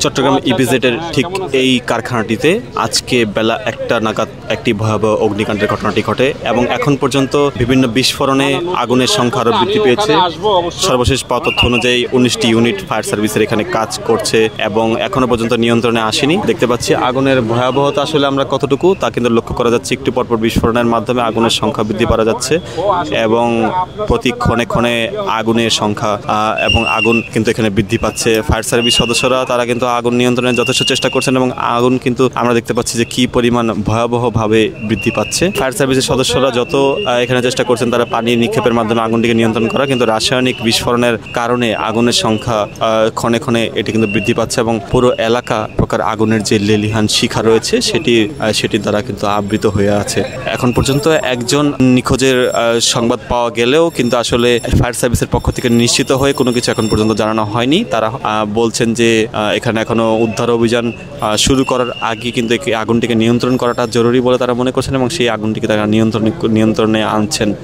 চট্টগ্রাম ইপিজেডের ঠিক এই কারখানাটিতে আজকে বেলা 1টা নাগাদ একটি ভয়াবহ অগ্নিকাণ্ডের ঘটনাটি ঘটে এবং এখন পর্যন্ত বিভিন্ন বিস্ফোরণে আগুনের সংখ্যা আরও বৃদ্ধি পেয়েছে। সর্বশেষ পাওয়া তথ্য অনুযায়ী 19টি ইউনিট ফায়ার সার্ভিসের এখানে কাজ করছে এবং এখনো পর্যন্ত নিয়ন্ত্রণে আসেনি। দেখতে পাচ্ছি আগুনের ভয়াবহতা আসলে আমরা কতটুকু তা কিন্তু লক্ষ্য করা যাচ্ছে। একটু পরপর বিস্ফোরণের মাধ্যমে আগুনের সংখ্যা বৃদ্ধি করা যাচ্ছে এবং প্রতি ক্ষণে ক্ষণে আগুনের সংখ্যা এবং আগুন কিন্তু এখানে বৃদ্ধি পাচ্ছে। ফায়ার সার্ভিস সদস্যরা তারা কিন্তু আগুন নিয়ন্ত্রণের যথেষ্ট চেষ্টা করছেন এবং আগুন কিন্তু আমরা দেখতে পাচ্ছি যে কি পরিমাণ ভয়াবহভাবে বৃদ্ধি পাচ্ছে। ফায়ার সার্ভিসের সদস্যরা যত এখানে চেষ্টা করছেন তারা পানি নিক্ষেপের মাধ্যমে আগুনটিকে নিয়ন্ত্রণ করা, কিন্তু রাসায়নিক বিস্ফোরণের কারণে আগুনের সংখ্যা ক্ষণে ক্ষণে এটি কিন্তু বৃদ্ধি পাচ্ছে এবং পুরো এলাকা প্রকার আগুনের যে লেলিহান শিখা রয়েছে সেটির দ্বারা কিন্তু আবৃত হয়ে আছে। এখন পর্যন্ত একজন নিখোঁজের সংবাদ পাওয়া গেলেও কিন্তু আসলে ফায়ার সার্ভিসের পক্ষ থেকে নিশ্চিত হয়ে কোনো কিছু এখন পর্যন্ত জানানো হয়নি। তারা বলছেন যে এখানে এখনো উদ্ধার অভিযান শুরু করার আগে কিন্তু আগুনটিকে নিয়ন্ত্রণ করাটা জরুরি বলে তারা মনে করছেন এবং সেই আগুনটিকে তারা নিয়ন্ত্রণে আনছেন।